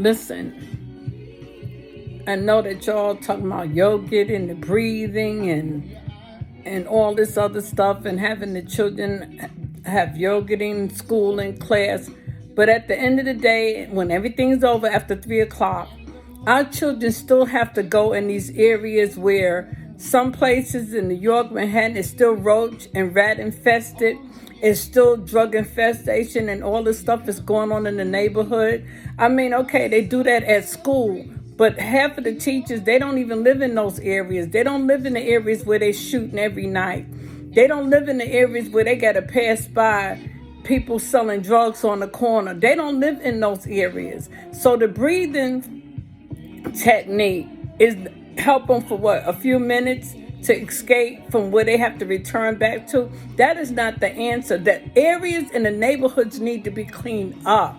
Listen, I know that y'all talking about yoga and the breathing and all this other stuff and having the children have yoga in school and class. But at the end of the day, when everything's over after 3 o'clock, our children still have to go in these areas where some places in New York, Manhattan, is still roach and rat infested. It's still drug infestation and all this stuff is going on in the neighborhood. I mean, okay, they do that at school, but half of the teachers, they don't even live in those areas. They don't live in the areas where they're shooting every night. They don't live in the areas where they got to pass by people selling drugs on the corner. They don't live in those areas. So the breathing technique is help them for what, a few minutes to escape from where they have to return back to. That is not the answer. The areas in the neighborhoods need to be cleaned up.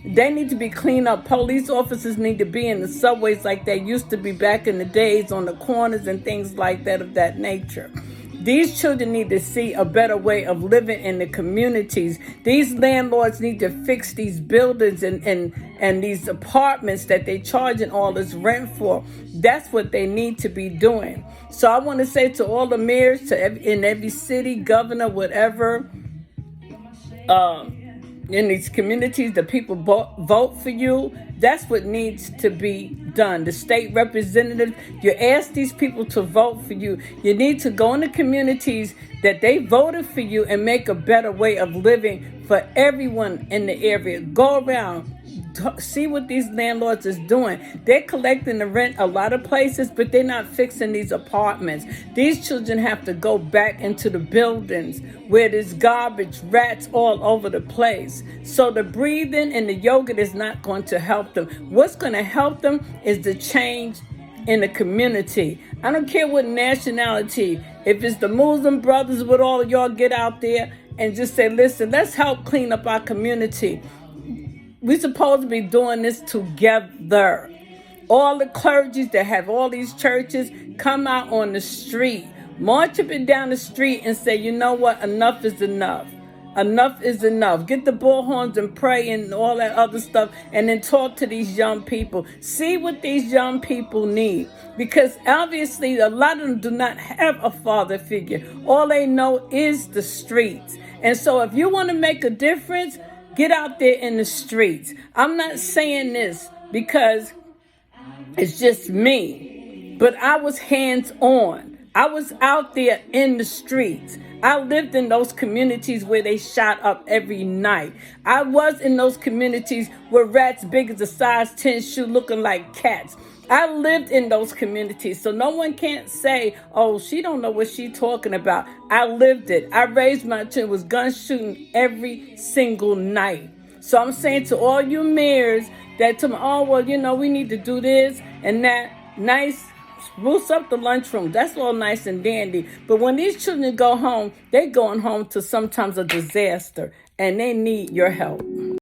They need to be cleaned up. Police officers need to be in the subways like they used to be back in the days, on the corners and things like that of that nature. These children need to see a better way of living in the communities. These landlords need to fix these buildings and these apartments that they charging all this rent for. That's what they need to be doing. So I want to say to all the mayors, in every city, governor, whatever, in these communities, the people vote for you. That's what needs to be done. The state representatives, you ask these people to vote for you. You need to go in the communities that they voted for you and make a better way of living for everyone in the area. Go around, see what these landlords is doing. They're collecting the rent a lot of places, but they're not fixing these apartments. These children have to go back into the buildings where there's garbage, rats all over the place. So the breathing and the yoga is not going to help them. What's going to help them is the change in the community. I don't care what nationality. If it's the Muslim brothers, with all of y'all, get out there and just say, listen, let's help clean up our community. We're supposed to be doing this together. All the clergies that have all these churches, come out on the street. March up and down the street and say, you know what? Enough is enough. Enough is enough. Get the bullhorns and pray and all that other stuff, and then talk to these young people. See what these young people need. Because obviously a lot of them do not have a father figure. All they know is the streets. And so if you want to make a difference, get out there in the streets. I'm not saying this because it's just me, but I was hands-on. I was out there in the streets. I lived in those communities where they shot up every night. I was in those communities where rats big as a size 10 shoe looking like cats. I lived in those communities, so no one can't say, oh, she don't know what she's talking about. I lived it. I raised my children, was gun shooting every single night. So I'm saying to all you mayors that tell me, oh, well, you know, we need to do this and that. Nice, spruce up the lunchroom. That's all nice and dandy. But when these children go home, they're going home to sometimes a disaster, and they need your help.